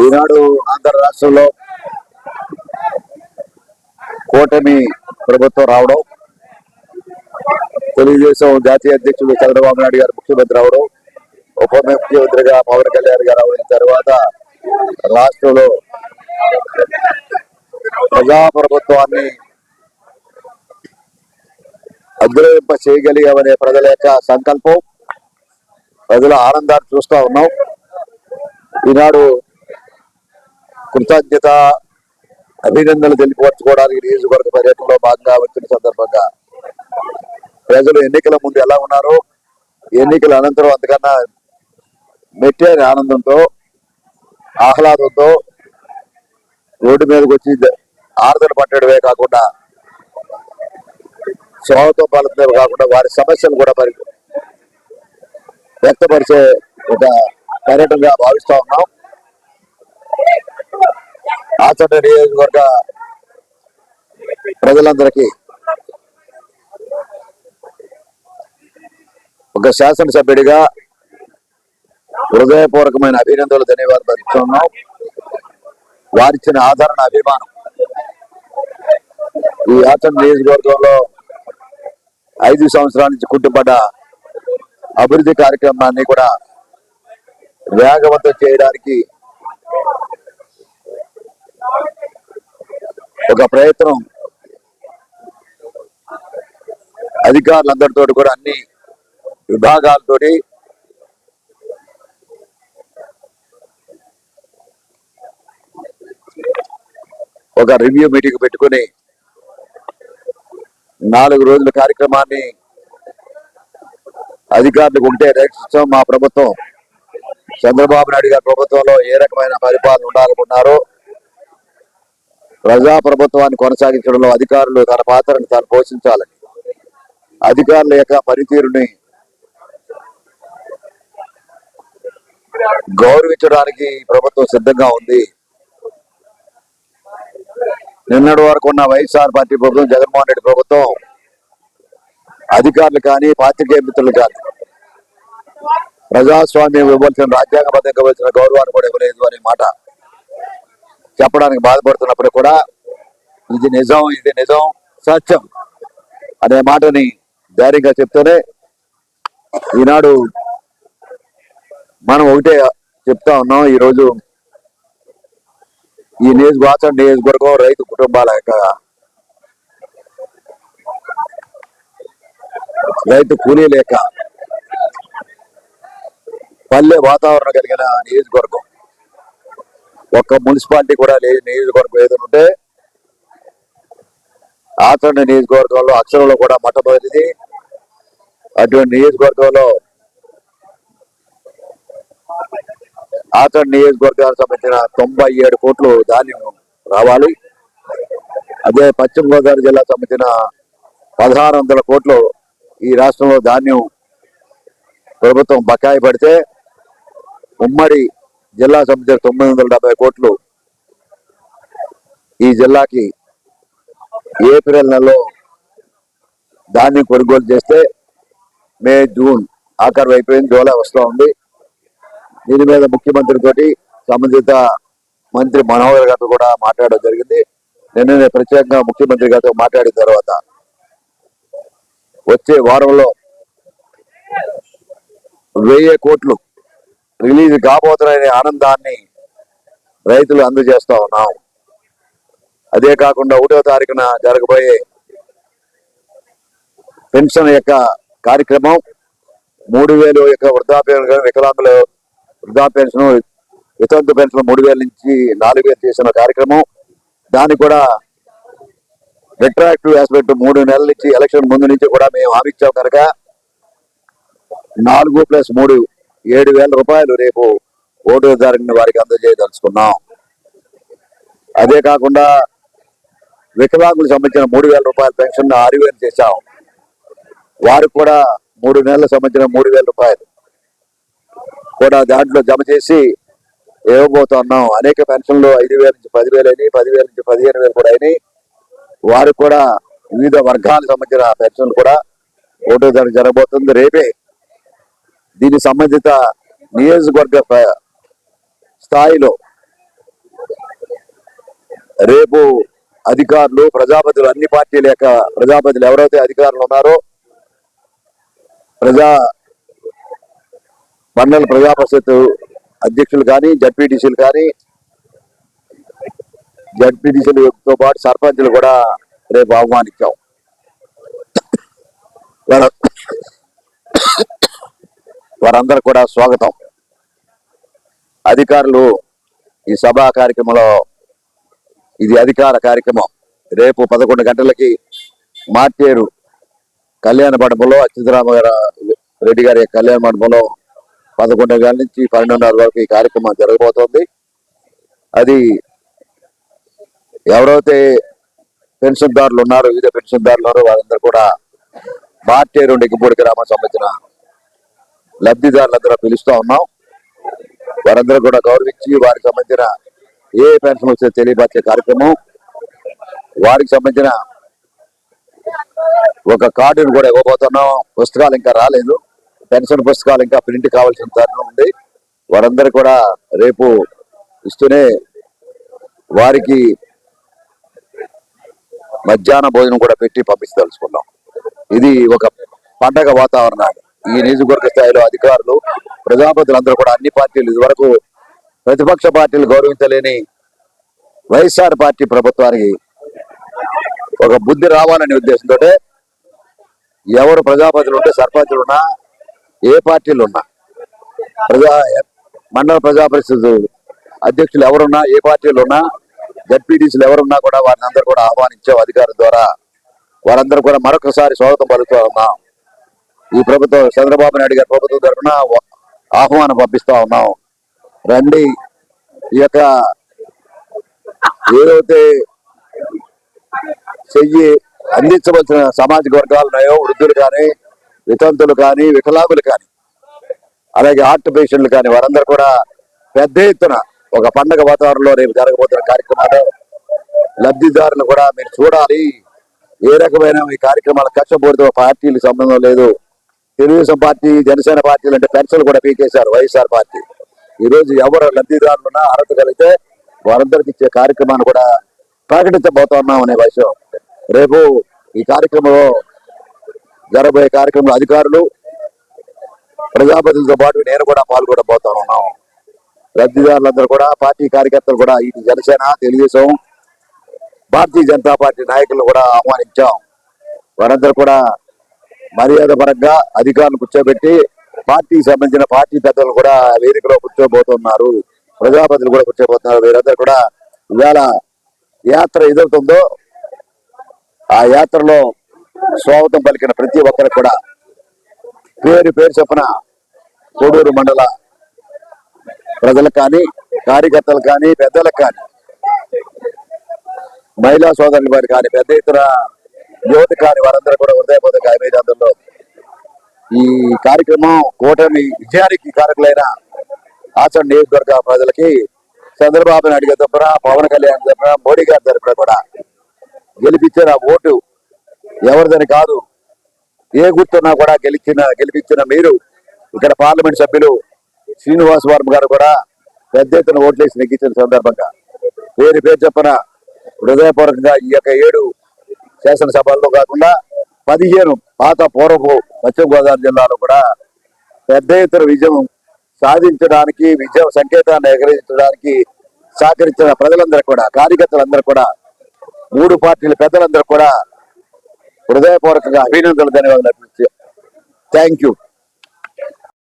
ఈనాడు ఆంధ్ర రాష్ట్రంలో కూటమి ప్రభుత్వం రావడం, తెలుగుదేశం జాతీయ అధ్యక్షుడు చంద్రబాబు నాయుడు గారు ముఖ్యమంత్రి అవడం, ఉప ముఖ్యమంత్రిగా పవన్ కళ్యాణ్ గారు అయిన తర్వాత రాష్ట్రంలో ప్రజాప్రభుత్వాన్ని అగ్రవింప చేయగలిగామనే ప్రజల యొక్క సంకల్పం, ప్రజల ఆనందాన్ని చూస్తా ఉన్నాం. ఈనాడు కృతజ్ఞత అభినందనలు తెలియపరచుకోవడానికి నియోజకవర్గ పర్యటనలో భాగంగా వచ్చిన సందర్భంగా ప్రజలు ఎన్నికల ముందు ఎలా ఉన్నారో, ఎన్నికల అనంతరం అంతకన్నా మెట్టేని ఆనందంతో, ఆహ్లాదంతో రోడ్డు మీదకి వచ్చి ఆరుదల పట్టడమే కాకుండా, స్వాగతం పలకడమే కాకుండా వారి సమస్యలు కూడా వ్యక్తపరిచే ఒక పర్యటనగా భావిస్తా ఉన్నాం. ఆచంట నియోజకవర్గ ప్రజలందరికీ ఒక శాసనసభ్యుడిగా హృదయపూర్వకమైన అభినందనలు, ధన్యవాదాలు తెలుపుతున్నాం. వారిచ్చిన ఆదరణ, అభిమానం ఈ ఆచంట నియోజకవర్గంలో 5 సంవత్సరాల నుంచి కుంటుపడ్డ అభివృద్ధి కార్యక్రమాన్ని కూడా వేగవంతం చేయడానికి ఒక ప్రయత్నం అధికారులందరితో కూడా అన్ని విభాగాలతో ఒక రివ్యూ మీటింగ్ పెట్టుకుని 4 రోజుల కార్యక్రమాన్ని అధికారులకు ఉంటే రేక్షిస్తాం. మా ప్రభుత్వం, చంద్రబాబు నాయుడు గారి ప్రభుత్వంలో ఏ రకమైన పరిపాలన ఉండాలనుకున్నారో, ప్రజా ప్రభుత్వాన్ని కొనసాగించడంలో అధికారులు తన పాత్రను తాను పోషించాలని, అధికారుల యొక్క పనితీరుని గౌరవించడానికి ప్రభుత్వం సిద్ధంగా ఉంది. నిన్నటి వరకు ఉన్న వైఎస్ఆర్ పార్టీ ప్రభుత్వం, జగన్మోహన్ రెడ్డి ప్రభుత్వం అధికారులు కానీ, పాత్రికేయ మిత్రులు కానీ ప్రజాస్వామ్యం ఇవ్వాల్సిన, రాజ్యాంగబద్ధంగా ఇవ్వాల్సిన గౌరవాన్ని కూడా ఇవ్వలేదు అనే మాట చెప్పడానికి బాధపడుతున్నప్పుడు కూడా ఇది నిజం, సత్యం అనే మాటని ధైర్యంగా చెప్తూనే ఈనాడు మనం ఒకటే చెప్తా ఉన్నాం. ఈరోజు ఈ నియోజకవర్గం రైతు కుటుంబాల యొక్క, రైతు కూలీల యొక్క పల్లె వాతావరణం కలిగిన నియోజకవర్గం. ఒక్క మున్సిపాలిటీ కూడా లేదు నియోజకవర్గం ఏదైనా ఆచంట నియోజకవర్గంలో అక్షరంలో కూడా మొట్టమొదటిది. అటువంటి నియోజకవర్గంలో ఆచంట నియోజకవర్గానికి సంబంధించిన 97 కోట్లు ధాన్యం రావాలి. అదే పశ్చిమ గోదావరి జిల్లాకు సంబంధించిన 1600 కోట్లు ఈ రాష్ట్రంలో ధాన్యం ప్రభుత్వం బకాయి పడితే, ఉమ్మడి జిల్లా సంబంధించిన 970 కోట్లు ఈ జిల్లాకి ఏప్రిల్ నెలలో ధాన్యం కొనుగోలు చేస్తే, మే, జూన్ ఆఖరు అయిపోయింది, జూలై వస్తూ ఉంది. దీని మీద ముఖ్యమంత్రితోటి సంబంధిత మంత్రి మనోహర్ గారితో కూడా మాట్లాడడం జరిగింది. నిన్ననే ప్రత్యేకంగా ముఖ్యమంత్రి గారితో మాట్లాడిన తర్వాత వచ్చే వారంలో 1000 కోట్లు రిలీజ్ కాబోతున్న ఆనందాన్ని రైతులు అందజేస్తా ఉన్నాం. అదే కాకుండా 1వ తారీఖున జరగబోయే పెన్షన్ యొక్క కార్యక్రమం, 3000 యొక్క వృద్ధాప్య వికలాంగుల వృద్ధాప్య పెన్షన్, వితంతు పెన్షన్ 3000 నుంచి 4000 చేసిన కార్యక్రమం. దానికి కూడా రెట్రాక్టివ్ ఆస్పెక్ట్ 3 నెలల నుంచి, ఎలక్షన్ ముందు నుంచి కూడా మేము హామీ ఇచ్చాం కనుక 4+3 7,000 రూపాయలు రేపు 1వ తారీఖున వారికి అందజేయదలుచుకున్నాం. అదే కాకుండా వికలాంగులకు సంబంధించిన 3,000 రూపాయల పెన్షన్ 6,000 చేశాం. వారికి కూడా 3 నెలలకు సంబంధించిన 3,000 రూపాయలు కూడా దాంట్లో జమ చేసి ఇవ్వబోతున్నాం. అనేక పెన్షన్లు 5,000 నుంచి 10,000 అయినాయి, 10,000 నుంచి 15,000 కూడా అయినాయి. వారికి కూడా వివిధ వర్గాలకు సంబంధించిన పెన్షన్లు కూడా 1వ తారీఖు జరగబోతుంది. రేపే దీనికి సంబంధిత నియోజకవర్గ స్థాయిలో రేపు అధికారులు ప్రజాపతులు అన్ని పార్టీల యొక్క ప్రజాపతులు ఎవరైతే అధికారులు ఉన్నారో మండల ప్రజా పరిషత్ అధ్యక్షులు కానీ జడ్పీటీసీలు కానీ జడ్పీటీసీలతో పాటు సర్పంచులు కూడా రేపు ఆహ్వానించాం. వారందరూ కూడా స్వాగతం. అధికారులు ఈ సభా కార్యక్రమంలో ఇది అధికార కార్యక్రమం. రేపు 11 గంటలకి మార్టేరు కళ్యాణ మండపంలో అచ్యుతరామ రెడ్డి గారి కళ్యాణ మండపంలో 11 గంటల నుంచి 12:30 వరకు ఈ కార్యక్రమం జరగబోతోంది. అది ఎవరైతే పెన్షన్దారులు ఉన్నారో వివిధ పెన్షన్దారులు ఉన్నారో వారందరూ కూడా మార్టేరు నిగ్గుపూడి గ్రామం సంబంధించిన లబ్ధిదారులందరూ పిలుస్తూ ఉన్నాం. వారందరూ కూడా గౌరవించి వారికి సంబంధించిన ఏ పెన్షన్ వచ్చే తెలియపరిచే కార్యక్రమం, వారికి సంబంధించిన ఒక కార్డును కూడా ఇవ్వబోతున్నాం. పుస్తకాలు ఇంకా రాలేదు, పెన్షన్ పుస్తకాలు ఇంకా ప్రింట్ కావాల్సిన తరుణం ఉంది. వారందరూ కూడా రేపు ఇస్తూనే వారికి మధ్యాహ్న భోజనం కూడా పెట్టి పంపించదలుచుకున్నాం. ఇది ఒక పండగ వాతావరణాన్ని ఈ నియోజకవర్గ స్థాయిలో అధికారులు ప్రజాపతులందరూ కూడా అన్ని పార్టీలు ఇదివరకు ప్రతిపక్ష పార్టీలు గౌరవించలేని వైఎస్ఆర్ పార్టీ ప్రభుత్వానికి ఒక బుద్ధి రావాలనే ఉద్దేశంతో ఎవరు ప్రజాపతులు ఉంటే సర్పంచులు ఉన్నా ఏ పార్టీలు ఉన్నా మండల ప్రజా పరిషత్ అధ్యక్షులు ఎవరున్నా ఏ పార్టీలు ఉన్నా జడ్పీటీసీలు ఎవరున్నా కూడా వారిని అందరూ కూడా ఆహ్వానించాం అధికారుల ద్వారా. వారందరూ కూడా మరొకసారి స్వాగతం పలుకుతూ ఉన్నాం. ఈ ప్రభుత్వం చంద్రబాబు నాయుడు గారి ప్రభుత్వం తరఫున ఆహ్వానం పంపిస్తా ఉన్నాం. రండి, ఈ యొక్క ఏదైతే చెయ్యి అందించవలసిన సామాజిక వర్గాలు ఉన్నాయో వృద్ధులు కానీ వితంతులు కానీ వికలాంగులు కానీ అలాగే హార్ట్ పేషెంట్లు కానీ వారందరూ కూడా పెద్ద ఎత్తున ఒక పండగ వాతావరణంలో రేపు జరగబోతున్న కార్యక్రమాలు లబ్ధిదారులు కూడా మీరు చూడాలి. ఏ రకమైన ఈ కార్యక్రమాల కష్టపూరిత పార్టీలకు సంబంధం లేదు. తెలుగుదేశం పార్టీ జనసేన పార్టీలు అంటే పెన్షన్లు కూడా పీకేశారు వైఎస్ఆర్ పార్టీ. ఈ రోజు ఎవరు లబ్ధిదారులున్నా అర్హత కలిగితే వారందరికి ఇచ్చే కార్యక్రమాన్ని కూడా ప్రకటించబోతున్నాం అనే విషయం. రేపు ఈ కార్యక్రమంలో జరగబోయే కార్యక్రమంలో అధికారులు ప్రజాపతులతో పాటు నేను కూడా పాల్గొనబోతా ఉన్నాం. లబ్ధిదారులందరూ కూడా పార్టీ కార్యకర్తలు కూడా ఇటు జనసేన తెలుగుదేశం భారతీయ జనతా పార్టీ నాయకులను కూడా ఆహ్వానించాం. వారందరూ కూడా మర్యాద పరంగా అధికారులు కూర్చోబెట్టి పార్టీకి సంబంధించిన పార్టీ పెద్దలు కూడా వేదికలో కూర్చోబోతున్నారు, ప్రజాపతులు కూడా కూర్చోబోతున్నారు. వీరందరూ కూడా ఇవాళ యాత్ర ఎదుగుతుందో ఆ యాత్రలో స్వాగతం పలికిన ప్రతి ఒక్కరికి కూడా పేరు పేరు చొప్పున కోడూరు మండల ప్రజలకు కానీ కార్యకర్తలు కానీ పెద్దలకు కానీ మహిళా సోదరుల వారి కానీ పెద్ద ఎత్తున యువత కానీ వారందరూ కూడా హృదయపూర్వక అభినందనలు. ఈ కార్యక్రమం కూటమి విజయానికి కారకులైన ఆచరణ నియోజకవర్గ ప్రజలకి చంద్రబాబు నాయుడు గారి తరఫున పవన్ కళ్యాణ్ తరఫున మోడీ గారి తరఫున కూడా గెలిపించిన ఓటు ఎవరిదని కాదు, ఏ గుర్తున్నా కూడా గెలిపించిన మీరు ఇక్కడ పార్లమెంట్ సభ్యులు శ్రీనివాస్ వర్మ గారు కూడా పెద్ద ఎత్తున ఓట్లేసి నెగ్గించిన సందర్భంగా పేరు పేరు చెప్పన హృదయపూర్వకంగా ఈ యొక్క 7 శాసనసభల్లో కాకుండా 15 పాత పూర్వపు పశ్చిమ గోదావరి జిల్లాలో కూడా పెద్ద ఎత్తున విజయం సాధించడానికి విజయ సంకేతాన్ని ఎగరించడానికి సహకరించిన ప్రజలందరూ కూడా కార్యకర్తలందరూ కూడా 3 పార్టీల పెద్దలందరూ కూడా హృదయపూర్వకంగా అభినందనలు ధన్యవాదాలు. Thank you.